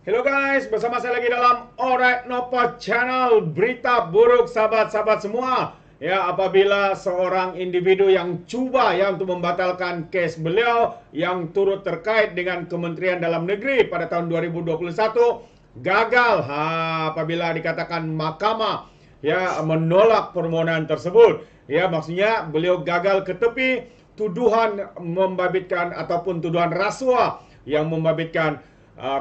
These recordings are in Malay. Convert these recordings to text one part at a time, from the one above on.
Hello guys, bersama saya lagi dalam Alright Nopo Channel. Berita buruk sahabat-sahabat semua. Ya, apabila seorang individu yang cuba untuk membatalkan kes beliau yang turut terkait dengan Kementerian Dalam Negeri pada tahun 2021 gagal apabila dikatakan mahkamah menolak permohonan tersebut. Ya, maksudnya beliau gagal ke tepi tuduhan membabitkan ataupun tuduhan rasuah yang membabitkan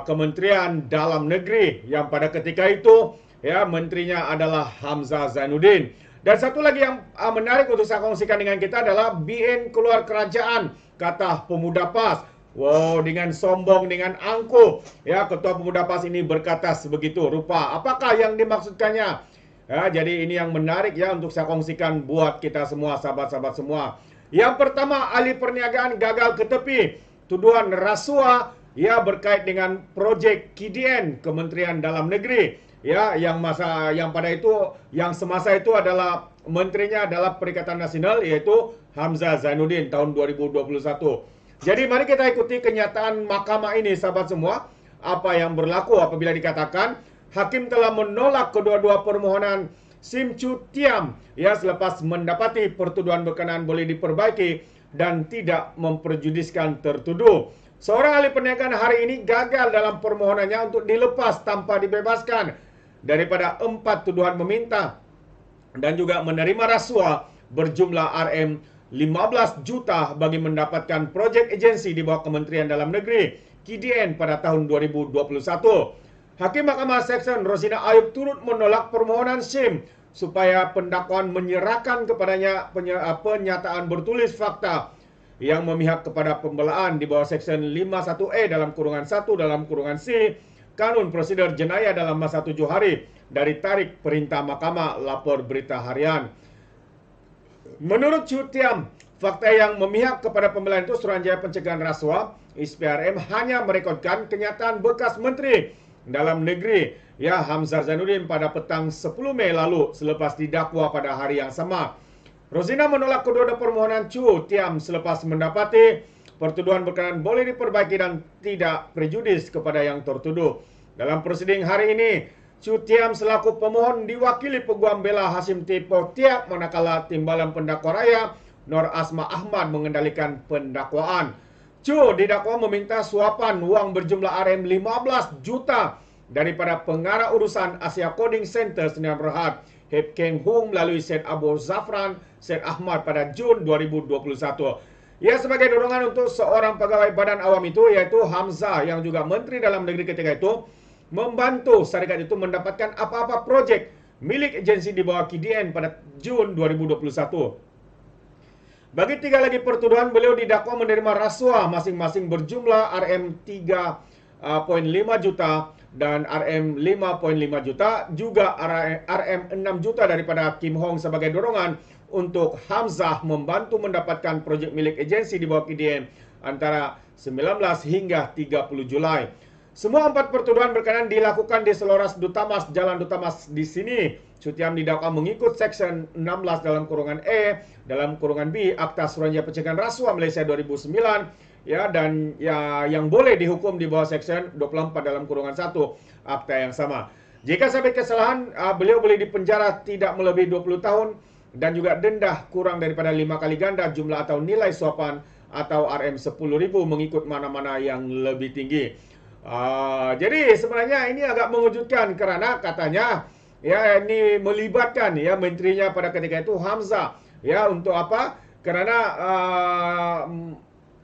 Kementerian Dalam Negeri yang pada ketika itu menterinya adalah Hamzah Zainuddin. Dan satu lagi yang menarik untuk saya kongsikan dengan kita adalah BN keluar kerajaan, kata pemuda PAS. Wow, dengan sombong, dengan angkuh. Ketua pemuda PAS ini berkata sebegitu rupa. Apakah yang dimaksudkannya? Jadi ini yang menarik untuk saya kongsikan buat kita semua, sahabat-sahabat semua. Yang pertama, ahli perniagaan gagal ke tepi. Tuduhan rasuah berkait dengan projek KDN Kementerian Dalam Negeri yang semasa itu adalah menterinya adalah Perikatan Nasional, yaitu Hamzah Zainuddin tahun 2021. Jadi mari kita ikuti kenyataan mahkamah ini, sahabat semua. Apa yang berlaku apabila dikatakan hakim telah menolak kedua-dua permohonan Sim Chu Tiam selepas mendapati pertuduhan berkenaan boleh diperbaiki dan tidak memperjudiskan tertuduh. Seorang ahli perniagaan hari ini gagal dalam permohonannya untuk dilepas tanpa dibebaskan daripada 4 tuduhan meminta dan juga menerima rasuah berjumlah RM15 juta bagi mendapatkan projek agensi di bawah Kementerian Dalam Negeri KDN pada tahun 2021. Hakim Mahkamah Seksyen Rosina Ayub turut menolak permohonan SIM supaya pendakwaan menyerahkan kepadanya pernyataan bertulis fakta yang memihak kepada pembelaan di bawah Seksyen 51E dalam kurungan 1 dalam kurungan C Kanun Prosedur Jenayah dalam masa 7 hari dari tarikh perintah mahkamah lapor berita harian. Menurut Chu Tiam, fakta yang memihak kepada pembelaan itu Suruhanjaya Pencegahan Rasuah (SPRM) hanya merekodkan kenyataan bekas Menteri Dalam Negeri Hamzah Zainuddin pada petang 10 Mei lalu selepas didakwa pada hari yang sama. Rosina menolak kedua permohonan Chu Tiam selepas mendapati pertuduhan berkenaan boleh diperbaiki dan tidak prejudis kepada yang tertuduh. Dalam prosiding hari ini, Chu Tiam selaku pemohon diwakili Peguam Bela Hasim T. Potiak, manakala Timbalan Pendakwa Raya Nur Asma Ahmad mengendalikan pendakwaan. Chu didakwa meminta suapan wang berjumlah RM15 juta daripada pengarah urusan Asia Coding Center Sdn Bhd Hep Keng Hung melalui Syed Abu Zafran Syed Ahmad pada Jun 2021. Sebagai dorongan untuk seorang pegawai badan awam itu, yaitu Hamzah yang juga Menteri Dalam Negeri ketika itu, membantu syarikat itu mendapatkan apa-apa projek milik agensi di bawah KDN pada Jun 2021. Bagi 3 lagi pertuduhan, beliau didakwa menerima rasuah masing-masing berjumlah RM3,5 juta dan RM5,5 juta, juga RM6 juta daripada Kim Hong sebagai dorongan untuk Hamzah membantu mendapatkan projek milik agensi di bawah KDN antara 19 hingga 30 Julai. Semua 4 pertuduhan berkenaan dilakukan di Seloras Dutamas, Jalan Dutamas di sini. Chu Tiam didakwa mengikut Seksyen 16 dalam kurungan E dalam kurungan B Akta Suruhanjaya Pencegahan Rasuah Malaysia 2009 dan yang boleh dihukum di bawah Seksyen 24 dalam kurungan 1 akta yang sama. Jika sampai kesalahan, beliau boleh dipenjara tidak melebihi 20 tahun dan juga denda kurang daripada 5 kali ganda jumlah atau nilai suapan atau RM10.000 mengikut mana-mana yang lebih tinggi. Jadi sebenarnya ini agak mengejutkan kerana katanya ini melibatkan menterinya pada ketika itu Hamzah untuk apa?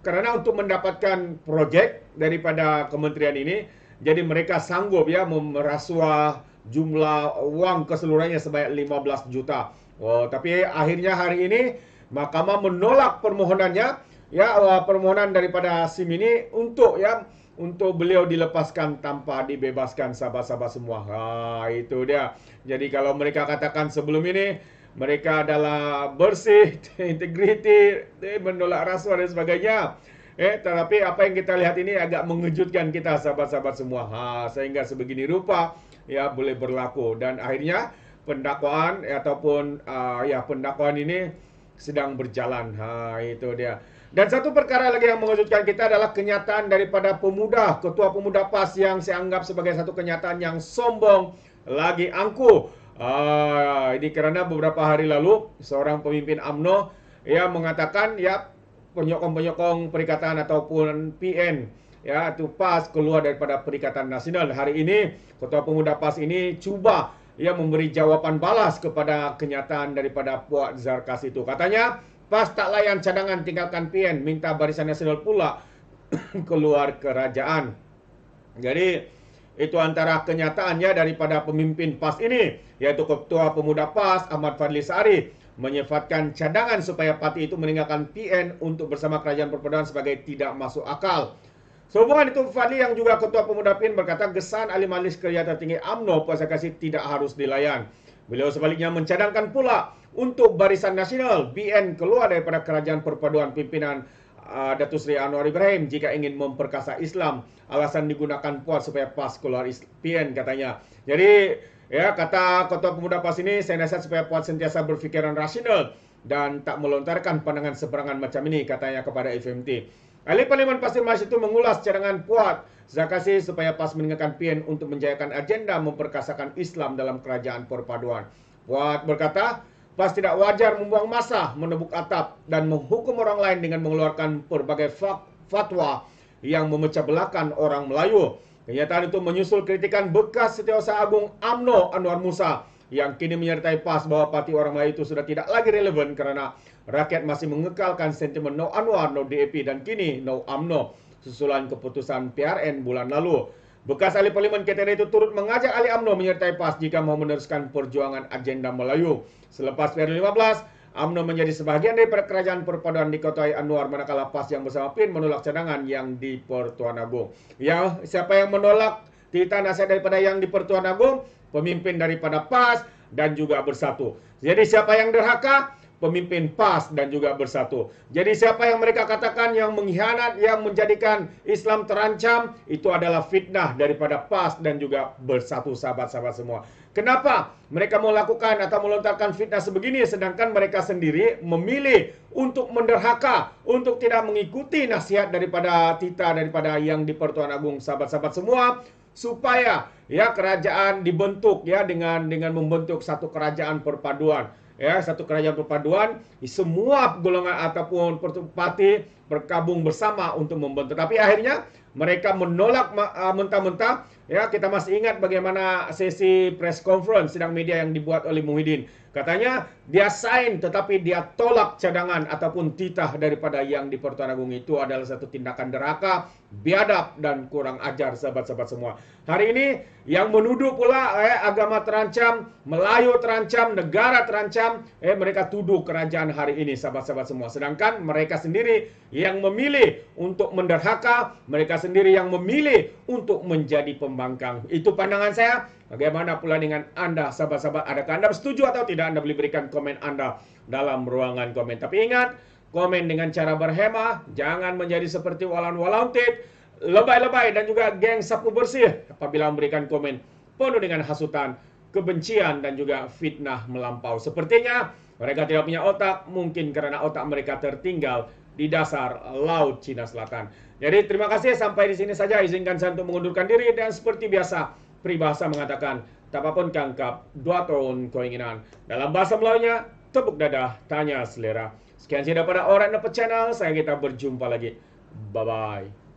Karena untuk mendapatkan projek daripada kementerian ini, jadi mereka sanggup merasuah jumlah wang keseluruhannya sebanyak 15 juta. Tapi akhirnya hari ini mahkamah menolak permohonannya, permohonan daripada SIM ini untuk beliau dilepaskan tanpa dibebaskan, sahabat-sahabat semua. Itu dia. Jadi kalau mereka katakan sebelum ini mereka adalah bersih, integriti, menolak rasuah dan sebagainya. Tetapi apa yang kita lihat ini agak mengejutkan kita, sahabat-sahabat semua. Sehingga sebegini rupa boleh berlaku, dan akhirnya pendakwaan ataupun pendakwaan ini sedang berjalan. Itu dia. Dan satu perkara lagi yang mengejutkan kita adalah kenyataan daripada Ketua Pemuda PAS yang saya anggap sebagai satu kenyataan yang sombong lagi angkuh. Ini kerana beberapa hari lalu seorang pemimpin UMNO mengatakan penyokong-penyokong perikatan ataupun PN itu PAS keluar daripada Perikatan Nasional. Hari ini Ketua Pemuda PAS ini cuba memberi jawapan balas kepada kenyataan daripada Puak Zarkas itu. Katanya PAS tak layan cadangan tinggalkan PN, minta Barisan Nasional pula keluar kerajaan. Jadi itu antara kenyataannya daripada pemimpin PAS ini, yaitu Ketua Pemuda PAS Ahmad Fadli Sari menyifatkan cadangan supaya parti itu meninggalkan PN untuk bersama Kerajaan Perpaduan sebagai tidak masuk akal. Sehubungan itu, Fadli yang juga Ketua Pemuda PN berkata gesan ahli majlis kerja tertinggi UMNO Puak Zarkas tidak harus dilayan. Beliau sebaliknya mencadangkan pula untuk Barisan Nasional BN keluar daripada Kerajaan Perpaduan pimpinan Datuk Seri Anwar Ibrahim jika ingin memperkasa Islam. Alasan digunakan Puak supaya PAS keluar PN katanya. Jadi kata Ketua Pemuda PAS ini, saya nasihat supaya Puak sentiasa berfikiran rasional dan tak melontarkan pandangan seberangan macam ini, katanya kepada FMT. Ahli Parlimen Pasir Mas itu mengulas cadangan Puak Zarkas supaya PAS meninggalkan PN untuk menjayakan agenda memperkasakan Islam dalam Kerajaan Perpaduan. Puak berkata, PAS tidak wajar membuang masa, menebuk atap dan menghukum orang lain dengan mengeluarkan berbagai fatwa yang memecah belahkan orang Melayu. Kenyataan itu menyusul kritikan bekas Setiausaha Agung UMNO Anwar Musa yang kini menyertai PAS bahwa parti orang Melayu itu sudah tidak lagi relevan kerana rakyat masih mengekalkan sentimen no Anwar, no DAP dan kini no UMNO susulan keputusan PRN bulan lalu. Bekas ahli Parlimen KTN itu turut mengajak ahli UMNO menyertai PAS jika mau meneruskan perjuangan agenda Melayu. Selepas PRN 15, UMNO menjadi sebahagian daripada Kerajaan Perpaduan diketuai Anwar, manakala PAS yang bersama PN menolak cadangan yang di Pertuan Agong. Siapa yang menolak titah nasihat daripada yang di Pertuan Agong? Pemimpin daripada PAS dan juga Bersatu. Jadi siapa yang derhaka? Pemimpin PAS dan juga Bersatu. Jadi siapa yang mereka katakan yang mengkhianat, yang menjadikan Islam terancam, itu adalah fitnah daripada PAS dan juga Bersatu, sahabat-sahabat semua. Kenapa mereka melakukan atau melontarkan fitnah sebegini sedangkan mereka sendiri memilih untuk menderhaka, untuk tidak mengikuti nasihat daripada titah daripada yang di Pertuan Agong, sahabat-sahabat semua, supaya kerajaan dibentuk dengan membentuk satu kerajaan perpaduan. Satu kerajaan perpaduan, semua golongan ataupun parti bergabung bersama untuk membentuk. Tapi akhirnya mereka menolak mentah-mentah. Kita masih ingat bagaimana sesi press conference sidang media yang dibuat oleh Muhyiddin. Katanya dia sign tetapi dia tolak cadangan ataupun titah daripada yang di Pertuan Agong. Itu adalah satu tindakan derhaka, biadab dan kurang ajar, sahabat-sahabat semua. Hari ini yang menuduh pula agama terancam, Melayu terancam, negara terancam, mereka tuduh kerajaan hari ini, sahabat-sahabat semua. Sedangkan mereka sendiri yang memilih untuk menderhaka, mereka sendiri yang memilih untuk menjadi pembangkang. Itu pandangan saya. Bagaimana pula dengan Anda, sahabat-sahabat? Adakah Anda setuju atau tidak? Anda boleh berikan komen Anda dalam ruangan komen. Tapi ingat, komen dengan cara berhemah, jangan menjadi seperti walan-walantit, lebay-lebay dan juga geng sapu bersih apabila memberikan komen penuh dengan hasutan, kebencian dan juga fitnah melampau. Sepertinya mereka tidak punya otak, mungkin karena otak mereka tertinggal di dasar Laut Cina Selatan. Jadi terima kasih, sampai di sini saja. Izinkan saya untuk mengundurkan diri dan seperti biasa, peribahasa mengatakan, tak apapun kangkap, dua tahun keinginan. Dalam bahasa Melayunya, tepuk dadah, tanya selera. Sekian saja daripada Orang Dapat Channel. Saya kita berjumpa lagi. Bye-bye.